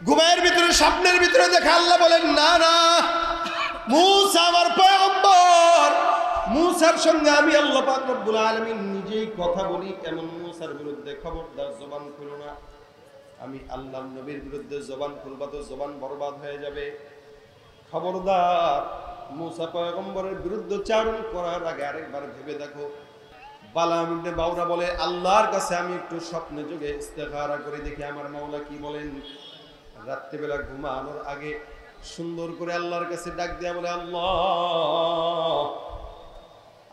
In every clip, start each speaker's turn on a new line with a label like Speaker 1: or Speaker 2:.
Speaker 1: ঘুমের ভিতরে স্বপ্নের ভিতরে দেখে আল্লাহ বলেন, না না, মূসা আমার পয়গম্বর, মূসার সঙ্গে আমি আল্লাহ পাক রব্বুল আলামিন নিজেই কথা বলি। এমন মূসার বিরুদ্ধে খবরদার জবান খুলো না। আমি আল্লাহর নবীর বিরুদ্ধে জবান খুলবা তো জবান বরবাদ হয়ে যাবে। খবরদার, মূসা পয়গম্বরের বিরুদ্ধে চারণ করার আগে আরেকবার ভেবে দেখো। বালাম ইবনে বাউরা বলে, আল্লাহর কাছে আমি একটু স্বপ্নে যোগে ইস্তেখারা করে দেখি আমার মাওলা কি বলেন। রাত্রিবেলা ঘুমানোর আগে সুন্দর করে আল্লাহর কাছে ডাক দেয়া বলে, আল্লাহ,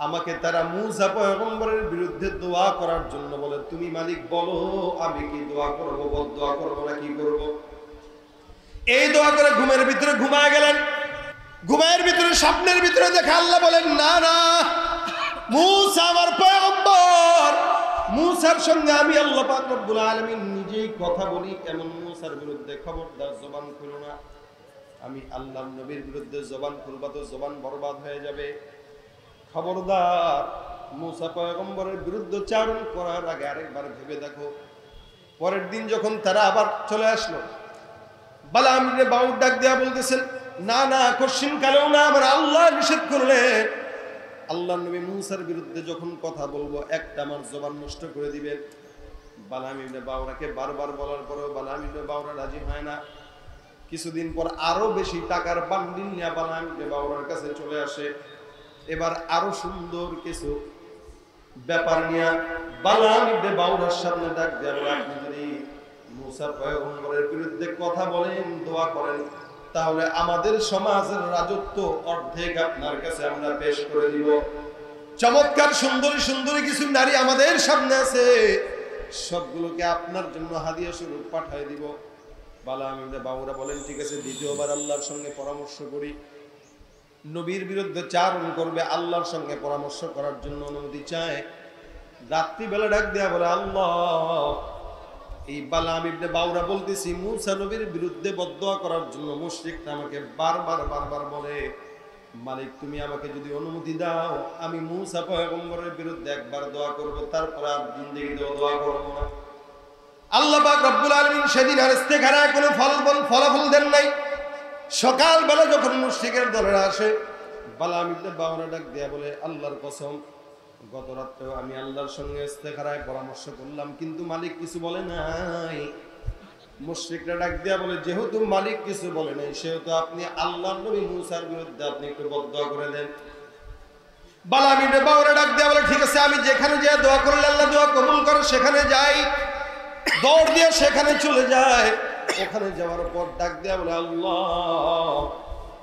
Speaker 1: আমাকে তারা মূসা পয়গম্বরের বিরুদ্ধে দোয়া করার জন্য বলে, তুমি মালিক বলো আমি কি দোয়া করব, বদদোয়া করব না কি করব। এই দোয়া করে ঘুমের ভিতরে ঘুমায় গেলেন। ঘুমের ভিতরে স্বপ্নের ভিতরে দেখে আল্লাহ বলেন, না না, মূসা আমার পয়গম্বর, মূসার সঙ্গে আমি আল্লাহ পাক রব্বুল আলামিন নিজেই কথা বলি। এমন মূসার বিরুদ্ধে খবরদার জবান খুলো না। আমি আল্লাহর নবীর বিরুদ্ধে জবান খুলবা তো জবান বরবাদ হয়ে যাবে। খবরদার, মূসা পয়গম্বরের বিরুদ্ধে চারণ করার আগে আরেকবার ভেবে দেখো। পরের দিন যখন তারা আবার চলে আসলো, বালাম ইবনে বাউর ডাক দেয়া বলতেছেন, না না, কশিন কালেও না, আমার আল্লাহ নিষেধ করলে। আল্লাহ নবী মূসার বিরুদ্ধে যখন কথা বলবো একটা আমার জবান নষ্ট করে দিবেন। বালাম ইবনে বাউরাকে বারবার বলার পরেও বালাম ইবনে বাউরা রাজি হয় না। কিছুদিন পর আরো বেশি টাকার বান্ডিল নিয়ে বালাম ইবনে বাউরার কাছে চলে আসে। এবার আরো সুন্দর কিছু ব্যাপার নিয়ে বালাম ইবনে বাউরার সামনে ডাক দেয়া বলে, আপনি যদি মূসা পয়গম্বরের বিরুদ্ধে কথা বলেন, দোয়া করেন, তাহলে আমাদের সমাজের রাজত্ব অর্ধেক আপনার কাছে আমরা পেশ করে দিব। চমৎকার সুন্দরী সুন্দরী কিছু নারী আমাদের সামনে আছে, সবগুলোকে আপনার জন্য হাদিয়া স্বরূপ পাঠিয়ে দিব। বালাম ইবনে বাউরা বলেন, ঠিক আছে, দ্বিতীয়বার আল্লাহর সঙ্গে পরামর্শ করি। নবীর বিরুদ্ধে চারণ করবে, আল্লাহর সঙ্গে পরামর্শ করার জন্য অনুমতি চায়। রাত্রিবেলা ডাক দেয়া বলে, আল্লাহ, এই বালাম ইবনে বাউরা বলতেছি মূসা নবীর বিরুদ্ধে বদদোয়া করার জন্য মুশরিকরা আমাকে বারবার বলে, মালিক তুমি আমাকে যদি অনুমতি দাও, আমি মূসা পয়গম্বরের বিরুদ্ধে একবার দোয়া করব, তারপর আর জিন্দেগিতেও দোয়া করব না। আল্লাহ পাক রব্বুল আলামিন সেদিন আর ইস্তেখারায় কোনো ফলাফল দেন নাই। সকালবেলা যখন মুশরিকের দলেরা আসে, বালাম ইবনে বাউরা ডাক দেয়া বলে, আল্লাহর কসম, গত রাত্রেও আমি আল্লাহর সঙ্গে ইস্তেখারায় পরামর্শ করলাম, কিন্তু মালিক কিছু বলে নাই। মুশরিকরা ডাক দেয়া বলে, যেহেতু মালিক কিছু বলে নাই, সেহেতু আপনি আল্লাহর নবী মূসার বিরুদ্ধে আপনি একটু বদদোয়া করে দেন। বালাম ইবনে বাউরা ডাক দেয়া বলে, ঠিক আছে, আমি যেখানে যে দোয়া করলে আল্লাহ দোয়া কবুল করে সেখানে যাই। দৌড় দিয়ে সেখানে চলে যায়। ওখানে যাওয়ার পর ডাক দেয়া বলে, আল্লাহ,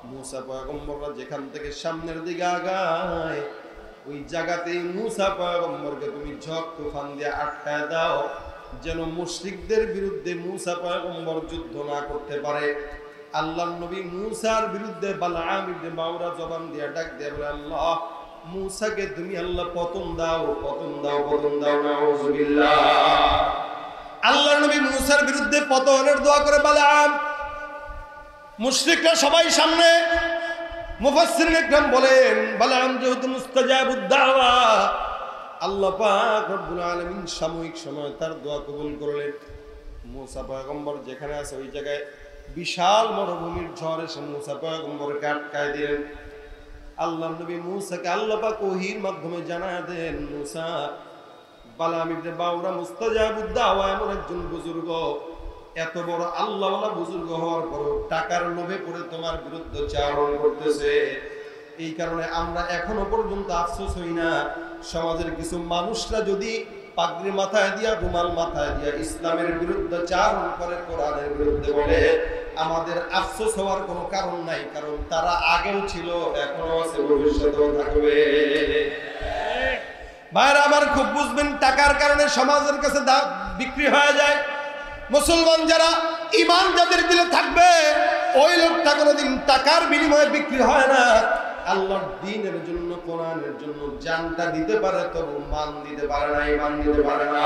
Speaker 1: মূসা পয়গম্বররা যেখান থেকে সামনের দিকে আগায়, ওই জায়গাতেই মূসা পয়গম্বরকে তুমি ঝড় তুফান দিয়ে আটকায় দাও, যেন মুশরিকদের বিরুদ্ধে মূসা পয়গম্বর যুদ্ধ না করতে পারে। আল্লাহর নবী মূসার বিরুদ্ধে বালাম ইবনে বাউরা জবান দিয়ে ডাক দেয়া বলে, আল্লাহ, মূসাকে তুমি আল্লাহ পতন দাও, পতন দাও, পতন দাও, নাউযুবিল্লাহ। আল্লাহর নবী মূসার বিরুদ্ধে পতনের দোয়া করে বালাম। মুশরিকরা সবাই সামনে। মুফাসসিরিন ইকরাম বলেন, বালাম যেহেতু মুস্তাজাবুদ দাওয়া, আল্লাহ পাক রব্বুল আলামিন সাময়িক সময় তার দোয়া কবুল করলেন। মূসা পয়গম্বর যেখানে আছে ওই জায়গায় বিশাল মরুভূমির ঝড় এসে মূসা পয়গম্বরকে আটকায় দিলেন। আল্লাহর নবী মূসাকে আল্লাহ পাক ওহীর মাধ্যমে জানায় দেন, মূসা, বালাম ইবনে বাউরা মুস্তাজাবুদ দাওয়া এমন একজন বুজুর্গ, এত বড় আল্লাহওয়ালা বুজুর্গ হওয়ার পরও টাকার লোভে পড়ে তোমার বিরুদ্ধে চারণ করতেছে। এই কারণে আমরা এখনো পর্যন্ত আফসোস হই না। সমাজের কিছু মানুষরা যদি পাগড়ি মাথায় দিয়া, রুমাল মাথায় দিয়া ইসলামের বিরুদ্ধে চারণ করে, কোরআনের বিরুদ্ধে বলে, আমাদের আফসোস হওয়ার কোনো কারণ নাই, কারণ তারা আগেও ছিল, এখনো আছে, ভবিষ্যতেও থাকবে। ভাইরা আমার, খুব বুঝবেন, টাকার কারণে সমাজের কাছে বিক্রি হয়ে যায়। মুসলমান যারা, ঈমান যাদের দিলে থাকবে, ওই লোকটা কোনোদিন টাকার বিনিময়ে বিক্রি হয় না। আল্লাহর দ্বীনের জন্য, কোরআনের জন্য জানটা দিতে পারে, তবু মান দিতে পারে না, ঈমান দিতে পারে না।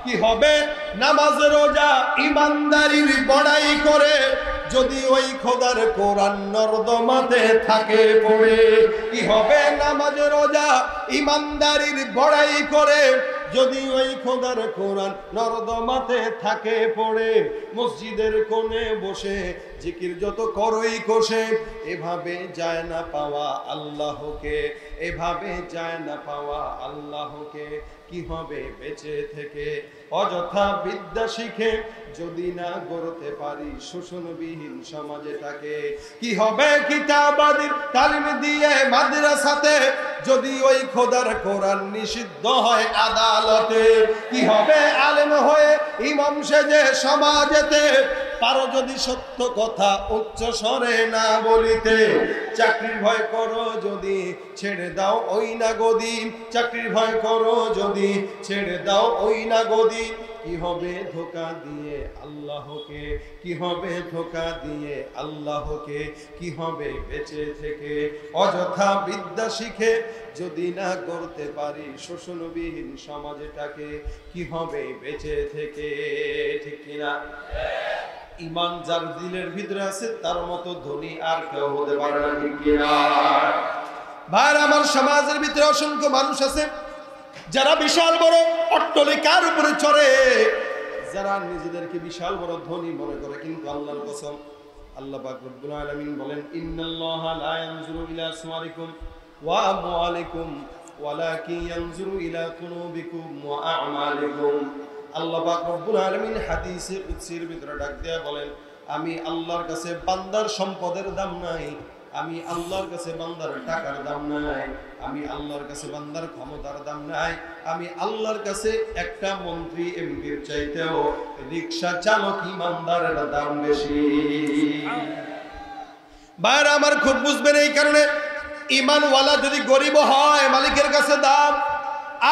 Speaker 1: কি হবে? নামাজ রোজা ঈমানদারির বড়াই করে, যদি ওই খোদার কোরআন নর্দমাতে থাকে পড়ে। কি হবে? নামাজ রোজা ঈমানদারির বড়াই করে, যদি ওই খোদার কোরআন নর্দমাতে থাকে পড়ে, মসজিদের কোণে বসে জিকির যত করই কোষে, এভাবে যায় না পাওয়া আল্লাহকে, এভাবে যায় না পাওয়া আল্লাহকে। কি হবে বেঁচে থেকে অযথা বিদ্যা শিখে, যদি না গড়তে পারি শোষণবিহীন সমাজটাকে? কি হবে কিতাবাদির তালিম দিয়ে মাদ্রাসাতে, যদি ওই খোদার কোরআন নিষিদ্ধ হয় আদালতে? কি হবে আলেম হয়ে ইমাম সেজে সমাজেতে, পারো যদি সত্য কথা উচ্চ স্বরে না বলিতে? চাকরির ভয় করো যদি ছেড়ে দাও ওই না গদি, চাকরির ভয় করো যদি ছেড়ে দাও ওই না গদি। কি হবে ধোঁকা দিয়ে আল্লাহকে, কি হবে ধোঁকা দিয়ে আল্লাহকে? কি হবে বেঁচে থেকে অযথা বিদ্যা শিখে, যদি না করতে পারি শোষণবিহীন সমাজটাকে? কি হবে বেঁচে থেকে? ঠিক কিনা? ইমান যার দিলের ভিতরে আছে তার মতো ধনী আর কেউ হতে পারে না। ঠিক কিনা? ভাই আমার সমাজের ভিতরে অসংখ্য মানুষ আছে যারা বিশাল বড় অট্টালিকার উপরে চড়ে, যারা নিজেদেরকে বিশাল বড় ধনী মনে করে, কিন্তু আল্লাহর কসম আল্লাহ পাক রব্বুল আলামিন বলেন, ইন্নাল্লাহা লা ইয়ানজুরু ইলা সুওয়ারিকুম ওয়া আমওয়ালিকুম ওয়ালাকিন ইয়ানজুরু ইলা কুলুবিকুম ওয়া আ'মালিকুম। আল্লাহ পাক রব্বুল আলামিন হাদিসে কুদসির ভিতরে ডাক দিয়া বলেন, আমি আল্লাহর কাছে বান্দার সম্পদের দাম নাই, আমি আল্লাহর কাছে বান্দার টাকার দাম নাই, আমি আল্লাহর কাছে বান্দার ক্ষমতার দাম নাই, আমি আল্লাহর কাছে একটা মন্ত্রী এমপির চাইতেও রিকশা চালক ইমানদারের দাম বেশি। ভাইরা আমার খুব বুঝবেন, এই কারণে ইমানওয়ালা যদি গরিব হয় মালিকের কাছে দাম,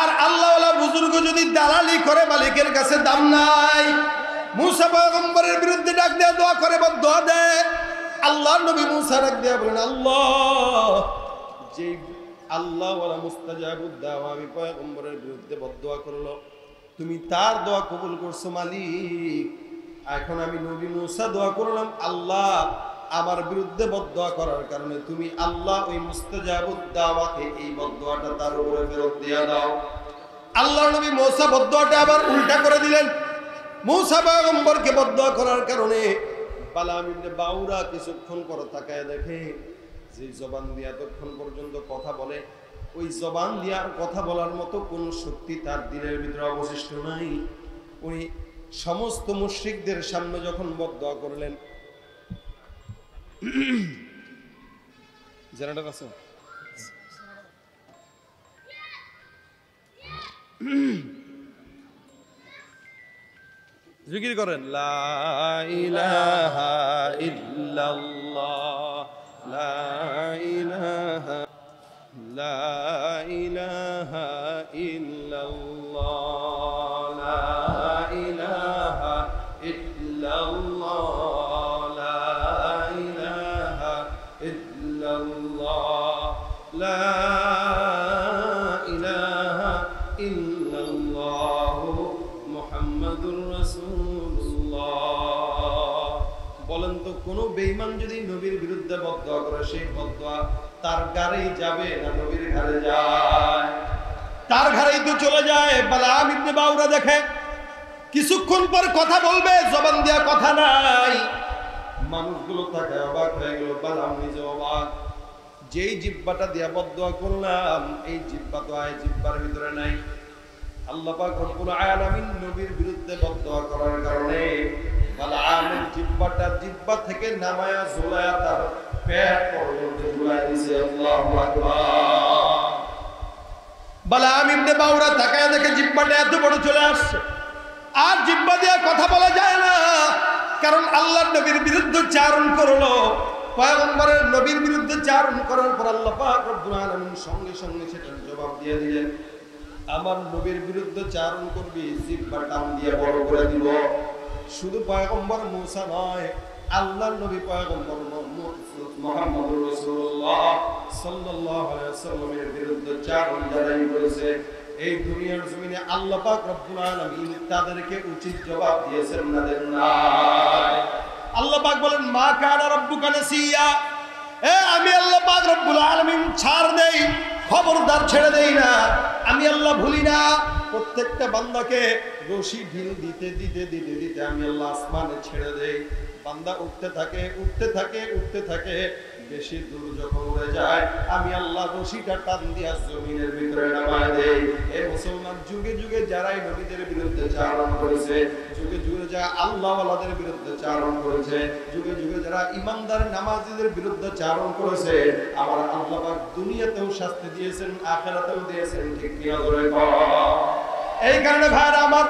Speaker 1: আর আল্লাহওয়ালা বুজুর্গ যদি দালালি করে মালিকের কাছে দাম নাই। মুসা পয়গম্বরের বিরুদ্ধে ডাক দেয়া দোয়া করে বদদোয়া দেয়। আল্লাহর নবী মুসা ডাক দেয়া বলেন, আল্লাহ যে আল্লাহওয়ালা মুস্তাজাবুদ দাওয়া আমি পয়গম্বরের বিরুদ্ধে বদদোয়া করলো, তুমি তার দোয়া কবুল করছো মালিক। এখন আমি নবী মুসা দোয়া করলাম, আল্লাহ আমার বিরুদ্ধে বদদোয়া করার কারণে তুমি আল্লাহ ওই মুস্তাজাবুদ দাওয়াকে এই বদদোয়াটা তার উপরে ফেরত দিয়ে দাও। আল্লাহর নবী মুসা বদদোয়াটা আবার উল্টা করে দিলেন। মুসা পয়গম্বরকে বদদোয়া করার কারণে বালাম ইবনে বাউরা কিছুক্ষণ পর তাকায় দেখে যে জবান দিয়ে এতক্ষণ পর্যন্ত কথা বলে, ওই জবান দিয়ে আর কথা বলার মতো কোন শক্তি তার দিলের ভিতরে অবশিষ্ট নাই। উনি সমস্ত মুশরিকদের সামনে যখন বদদোয়া করলেন, জেনারেটর আছে জিকির করেন, লা ইলাহা ইল্লাল্লাহ, লা ইলাহা, লা ইলাহা ইল্লাল্লাহ, লা ইলাহা ইল্লাল্লাহ, লা ইলাহা ইল্লাল্লাহ, লা ইলাহা ইল্লাল্লাহ মুহাম্মাদুর রাসূলুল্লাহ। বলেন তো কোন বেঈমান যদি নবীর বিরুদ্ধে বদদোয়া করে, সেই বদদোয়া তার ঘাড়েই যাবে না নবীর ঘাড়ে যায়? তার ঘাড়েই তো চলে যায়। বালাম ইবনে বাউরা দেখে কিছুক্ষণ পর কথা বলবে, জবান দেয়া কথা নাই। মানুষগুলো তাকে অবাক হয়ে গেল, বালাম নিজে অবাক। যেই জিহ্বাটা দিয়া বদদোয়া করলাম, এই জিহ্বা তো আয় জিহ্বার ভিতরে নাই। আল্লাহ পাক রব্বুল আলামিন নবীর বিরুদ্ধে বদদোয়া করার কারণে বালামের জিহ্বা থেকে নামায়া ঝুলায়া তার পেট পর্যন্ত ঝুলায় দিয়েছে। আল্লাহু আকবার। বালাম ইবনে বাউরা তাকায় দেখে জিহ্বাটা এত বড় চলে আসছে, আর জিহ্বা দিয়ে কথা বলা যায় না, কারণ আল্লাহর নবীর বিরুদ্ধে চারণ করলো। পয়গম্বরের নবীর বিরুদ্ধে চারণ করার পর আল্লাহ পাক রব্বুল আলামিন সঙ্গে সঙ্গে সেটার জবাব দিয়ে দিলেন, আমার নবীর বিরুদ্ধে চারণ করবি, জিহ্বা টান দিয়ে বড় করে দিব। শুধু পয়গম্বর মুসা নয়, আল্লাহর নবী পয়গম্বর মুহাম্মদুর রাসূলুল্লাহ সাল্লাল্লাহু আলাইহি ওয়াসাল্লামের বিরুদ্ধে চারণ যারাই করেছে, এই দুনিয়ার জমিনে আল্লাহ পাক রব্বুল আলামিন তাদেরকে উচিত জবাব দিয়েছেন না দেন নাই? আল্লাহ পাক বলেন, মা কানা রাব্বুকা নাসিয়া, আমি আল্লাহ পাক রব্বুল আলামিন ছাড় দেই, খবরদার ছেড়ে দেই না। আমি আল্লাহ ভুলি না, প্রত্যেকটা বান্দাকে রশি ঢিল দিতে দিতে দিতে দিতে আমি আল্লাহ আসমানে ছেড়ে দেই। বান্দা উঠতে থাকে উঠতে থাকে উঠতে থাকে, বেশি দূর যখন উড়ে যায় আমি আল্লাহ রশিটা টান দিয়া জমিনের ভিতরে নামায় দেই। এই মুসলমান, যুগে যুগে যারাই নবীদের বিরুদ্ধে চারণ করেছে, যুগে যুগে যারা আল্লাহওয়ালাদের বিরুদ্ধে চারণ করেছে, যুগে যুগে যারা ইমানদার নামাজীদের বিরুদ্ধে চারণ করেছে, আমার আল্লাহ পাক দুনিয়াতেও শাস্তি দিয়েছেন, আখিরাতেও দিয়েছেন। ঠিক কি না জোরে কও? এই কারণে ভাইরা আমার,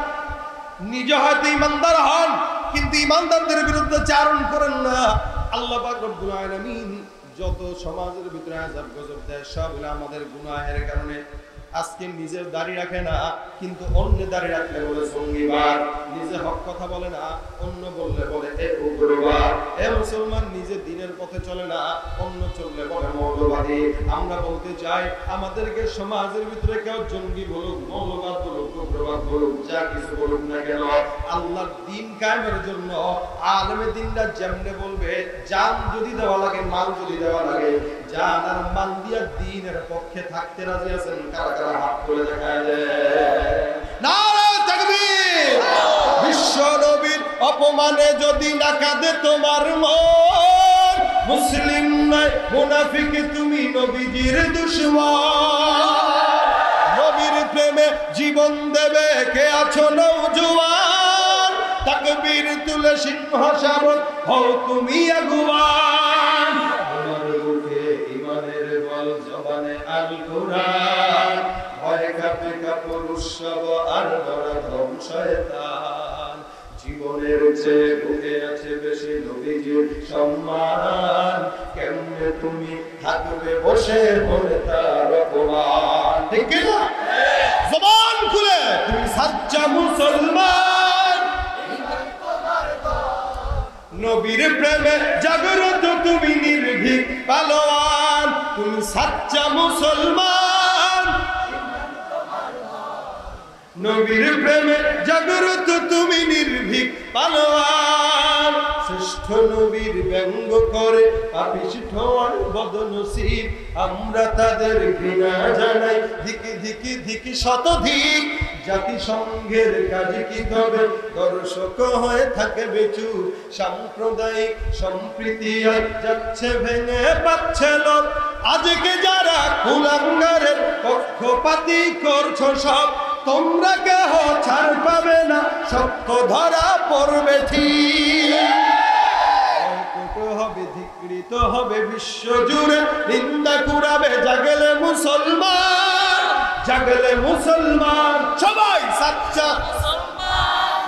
Speaker 1: নিজে হয়তো ইমানদার হন কিন্তু ইমানদারদের বিরুদ্ধে চারণ করেন না। আল্লাহ পাক রব্বুল আলামিন যত সমাজের ভিতরে আযাব গজব দেয় সবগুলো আমাদের গুনাহের কারণে। আজকে নিজের দাড়ি রাখে না কিন্তু অন্য দাড়ি রাখলে বলে জঙ্গিবাদ, নিজে হক কথা বলে না অন্য বললে বলে এ উগ্রবাদ। এ মুসলমান, নিজে দিনের পথে চলে না অন্য চললে বলে মৌলবাদী। আমরা বলতে চাই, আমাদেরকে সমাজের ভিতরে কেউ জঙ্গি বলুক, মৌলবাদ বলুক, উগ্রবাদ বলুক, যা কিছু বলুক না কেন, আল্লাহর দ্বীন কায়েমের জন্য আলেমে দ্বীনরা যেমনে বলবে, জান যদি দেওয়া লাগে, মাল যদি দেওয়া লাগে, জান আর মাল দিয়া দ্বীনের পক্ষে থাকতে রাজি আছেন? কারা কারা হাত তুলে দেখায় দেয়। নারে তাকবীর! বিশ্ব নবীর অপমানে যদি না কাঁদে তোমার মন, মুসলিম নয় মুনাফিক তুমি নবীজির দুশমন। নবীর প্রেমে জীবন দেবে কে আছো নওজোয়ান, তাকবীর তুলে সিংহ শাবক হও তুমি আগুয়ান। তোমার বুকে ঈমানের বল, জবানে আল কুরআন, ভয়ে কাঁপে কাপুর উৎসব আর ধরাধম শয়তান। জীবনের চেয়ে বুকে আছে বেশি নবীজির সম্মান, কেমনে তুমি থাকবে বসে মনে তার অপমান? ঠিক কি না? জবান খুলে তুমি সাচ্চা মুসলমান, নবীর প্রেমে জাগ্রত তুমি নির্ভীক পালোয়ান। তুমি সাচ্চা মুসলমান, নবীর প্রেমে জাগ্রত তুমি নির্ভীক পালোয়ান। শ্রেষ্ঠ নবীর ব্যঙ্গ করে পাপিষ্ঠ আর বদনসিব, আমরা তাদের ঘৃণা জানাই ধিকি ধিকি ধিকি শতধিক। জাতিসংঘের কাজে কি হবে দর্শক হয়ে থাকে বেচু, সাম্প্রদায়িক সম্প্রীতি আর যাচ্ছে ভেঙে পাচ্ছে লোক। আজকে যারা কুলাঙ্গারের পক্ষপাতী করছো সব, তোমরা কেহ ছাড় পাবে না, সত্য ধরা পড়বে ঠিক। হবে ধিকৃত হবে বিশ্ব জুড়ে, নিন্দা কুড়াবে জাগলে মুসলমান, জাগলে মুসলমান। সবাই সাচ্চা মুসলমান,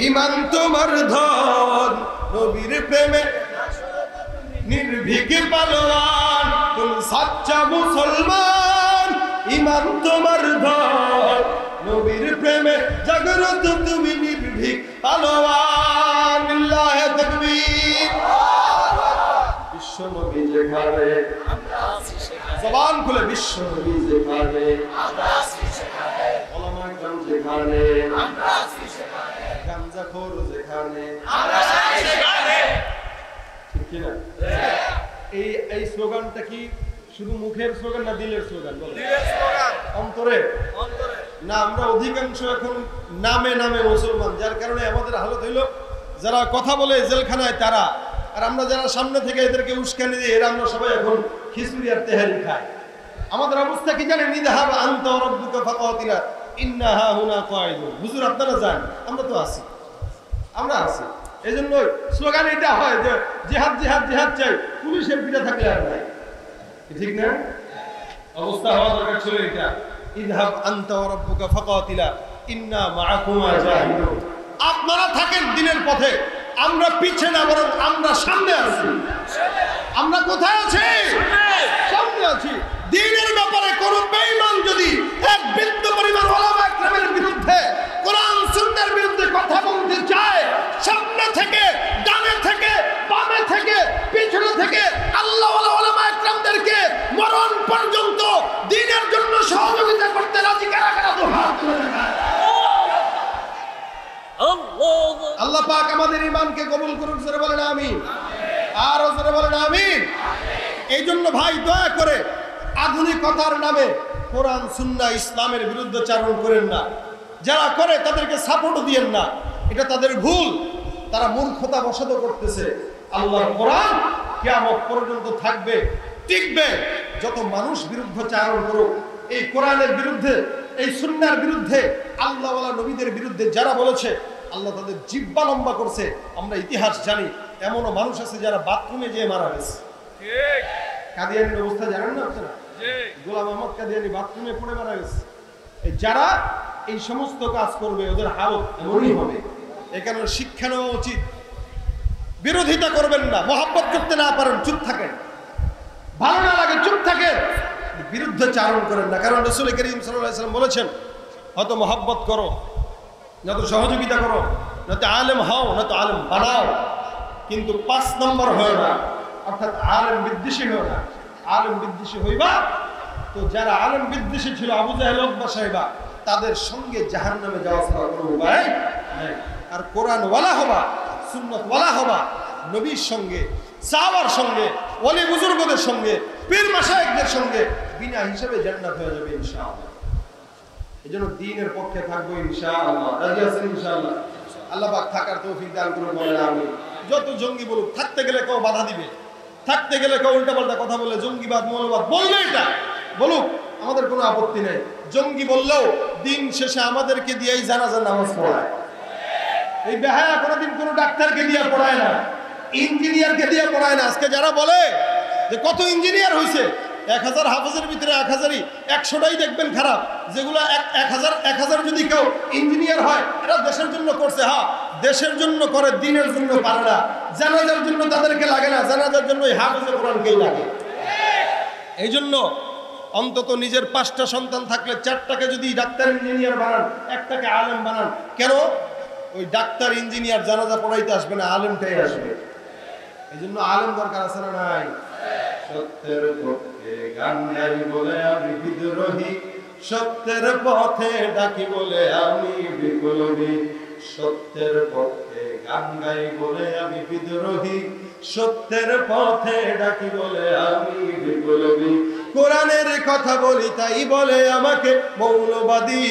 Speaker 1: ঈমান তোমার ধন, নবীর প্রেমে নির্ভীক পালোয়ান। তুমি সাচ্চা মুসলমান, ঈমান তোমার ধন, নবীর প্রেমে জাগ্রত তুমি নির্ভীক পালোয়ান। লিল্লাহি তাকবীর! বিশ্ব নবী যেখানে আমরা আছি সেখানে, জবান খুলে বিশ্ব নবী যেখানে আমরা আছি সেখানে, ওলামায়ে কেরাম যেখানে আমরা আছি সেখানে, গাঞ্জাখোর যেখানে আমরা আছি সেখানে। ঠিক কি না? এই স্লোগানটা কি শুধু মুখের স্লোগান না দিলের স্লোগান? বলেন। দিলের স্লোগান। অন্তরে? অন্তরে না। আমরা অধিকাংশ এখন নামে নামে মুসলমান, যার কারণে আমাদের হালত হইল যারা কথা বলে জেলখানায় তারা, আর আমরা যারা সামনে থেকে এদেরকে উস্কানি দিই, এরা আমরা সবাই এখন খিচুড়ি আর তেহারি খাই। আমাদের অবস্থা কি জানেন? ইযহাব আনতা ওয়া রাব্বুকা ফাকাতিলা ইন্না হাহুনা কাঈদুন। হুজুর আপনারা যান, আমরা তো আছি, আমরা আছি। এজন্য স্লোগান এটা হয় যে জিহাদ জিহাদ জিহাদ চাই, পুলিশের পিঠে থাকলে আর নাই। ঠিক না? অবস্থা হওয়া দরকার ছিল এটা, ইযহাব আনতা ওয়া রাব্বুকা ফাকাতিলা ইন্না মাআকুমা জাহিদুন। আপনারা থাকেন দিনের পথে, আমরা পিছে না, বরং আমরা সামনে আছি। আমরা কোথায় আছি? সামনে আছি। দ্বীনের ব্যাপারে কোন বেঈমান যদি এক বিন্দু পরিমাণ উলামায়ে কেরামের বিরুদ্ধে, কোরআন সুন্নাহর বিরুদ্ধে কথা বলতে চায়, সামনে থেকে, ডানে থেকে, বামে থেকে, পিছনে থেকে আল্লাহওয়ালা উলামায়ে কেরামদেরকে মরণ পর্যন্ত দ্বীনের জন্য সহযোগিতা করতে রাজি কারা কারা? তো হাত তুলে দেখায়। আল্লাহ পাক আমাদের ঈমানকে কবুল করুন, জোরে বলেন আমিন। আর জোরে বলেন আমিন। এই জন্য ভাই দয়া করে আধুনিকতার নামে কোরআন সুন্নাহ ইসলামের বিরুদ্ধে চারণ করেন না। যারা করে তাদেরকে সাপোর্ট দিয়েন না, এটা তাদের ভুল, তারা মূর্খতা বশত করতেছে। আল্লাহর কোরআন কিয়ামত পর্যন্ত থাকবে, টিকবে। যত মানুষ বিরুদ্ধাচারণ করুক, এই কোরআনের বিরুদ্ধে, এই সুন্নাহর বিরুদ্ধে, আল্লাহওয়ালা নবীদের বিরুদ্ধে যারা বলেছে, আল্লাহ তাদের জিহ্বা লম্বা করছে। আমরা ইতিহাস জানি, এমনও মানুষ আছে যারা বাথরুমে যেয়ে মারা গেছে। কাদিয়ানির অবস্থা জানেন না আপনারা? গোলাম আহমদ কাদিয়ানি বাথরুমে পড়ে মারা গেছে। যারা এই সমস্ত কাজ করবে ওদের হালত এমনই হবে। এখানে শিক্ষা নেওয়া উচিত। বিরোধিতা করবেন না, মহব্বত করতে না পারেন চুপ থাকেন, ভালো না লাগে চুপ থাকেন, বিরুদ্ধে চারণ করেন না। কারণ রাসূল করিম সাল্লাল্লাহু আলাইহি ওয়াসাল্লাম বলেছেন, হয়তো মহব্বত করো, নয়তো সহযোগিতা করো, নয়তো আলেম হও, নয়তো আলেম বানাও, কিন্তু 5 নম্বর হয় না, অর্থাৎ আলেম বিদ্বেষী হয় না। আলেম বিদ্বেষী হইবা তো যারা আলেম বিদ্বেষী ছিল, আবু জাহেল উতবা সাহেবা, তাদের সঙ্গে জাহান্নামে যাওয়া ছাড়া কোনো উপায় নেই। আর কোরআন ওয়ালা হবা, সুন্নাত ওয়ালা হবা, নবীর সঙ্গে, সাহাবার সঙ্গে, ওলি বুজুর্গদের সঙ্গে, পীর মাশায়েখদের সঙ্গে বিনা হিসাবে জান্নাত হয়ে যাবে ইনশাআল্লাহ। এজন্য দ্বীনের পক্ষে থাকবো ইনশাআল্লাহ। রাজি আছেন ইনশাআল্লাহ? আল্লাহ পাক থাকার তৌফিক দান করুন বলেন আমিন। যত জঙ্গি বলুক, থাকতে গেলে কেউ বাধা দিবে, থাকতে গেলে কেউ উল্টাপাল্টা কথা বলে, জঙ্গিবাদ মৌলবাদ বলবে, এটা বলুক, আমাদের কোনো আপত্তি নেই। জঙ্গি বললেও দিন শেষে আমাদেরকে দিয়েই জানাজার নামাজ পড়ায়। এই বেহায়া কোনোদিন কোনো ডাক্তারকে দিয়ে পড়ায় না, ইঞ্জিনিয়ারকে দিয়ে পড়ায় না। আজকে যারা বলে যে কত ইঞ্জিনিয়ার হয়েছে, 1000 হাফেজের ভিতরে 1000ই 100টাই দেখবেন খারাপ। যেগুলো 1000 যদি কেউ ইঞ্জিনিয়ার হয়, এরা দেশের জন্য করছে। হ্যাঁ, দেশের জন্য করে, দিনের জন্য পারে না। জানাজার জন্য তাদেরকে লাগে না, জানাজার জন্য এই হাফেজে কোরআনকেই লাগে। এই জন্য অন্তত নিজের 5টা সন্তান থাকলে 4টাকে যদি ডাক্তার ইঞ্জিনিয়ার বানান, 1টাকে আলেম বানান। কেন? ওই ডাক্তার ইঞ্জিনিয়ার জানাজা পড়াইতে আসবে না, আলেমটাই আসবে। এই জন্য আলেম দরকার আছে না নাই? সত্যের পক্ষে গান গাই বলে আমি বিদ্রোহী, সত্যের পথে ডাকি বলে আমি বিপ্লবী। সত্যের পক্ষে গান গাই বলে আমি বিদ্রোহী, সত্যের পথে ডাকি বলে আমি বিপ্লবী। কোরআনের কথা বলি তাই বলে আমাকে মৌলবাদী,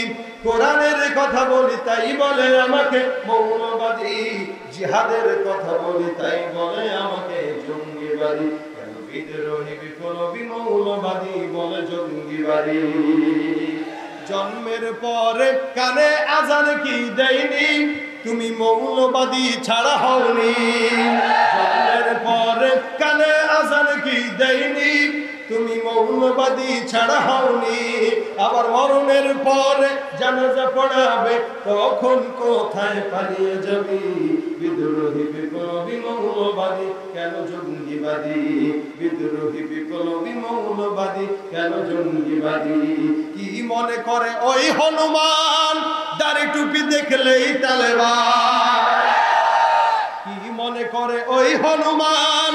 Speaker 1: কোরআনের কথা বলি তাই বলে আমাকে মৌলবাদী। জিহাদের কথা বলি তাই বলে আমাকে জঙ্গিবাদী। কেন বিদ্রোহী বিপ্লবী মৌলবাদী বলে জঙ্গিবাদী? জন্মের পরে কানে আজান কি দেয়নি, তুমি মৌলবাদী ছাড়া হওনি। জন্মের পরে কানে আজান কি দেয়নি, তুমি মৌলবাদী ছাড়া হওনি। আবার মরণের পরে জানাজা পড়াবে, তখন কোথায় পালিয়ে যাবি? বিদ্রোহী বিপ্লবী মৌলবাদী কেন জঙ্গিবাদী? বিদ্রোহী বিপ্লবী মৌলবাদী কেন জঙ্গিবাদী? কি মনে করে ওই হনুমান, দাড়ি টুপি দেখলেই তালেবান? কি মনে করে ওই হনুমান,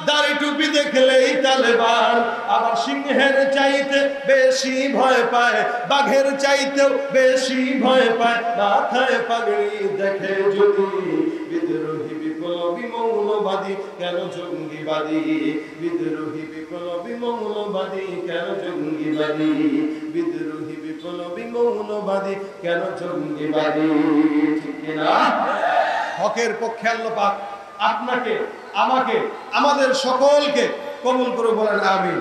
Speaker 1: দাড়ি টুপি দেখলেই তালেবান? আবার সিংহের চাইতে বেশি ভয় পায়, বাঘের চাইতেও বেশি ভয় পায় মাথায় পাগড়ি দেখে যদি। বিদ্রোহী বিপ্লবী মৌলবাদী কেন জঙ্গিবাদী? বিদ্রোহী বিপ্লবী মৌলবাদী কেন জঙ্গিবাদী? বিদ্রোহী বিপ্লবী মৌলবাদী কেন জঙ্গিবাদী? ঠিক না? হকের পক্ষে আল্লাহ পাক আপনাকে, আমাকে, আমাদের সকলকে কবুল করে বলেন আমিন।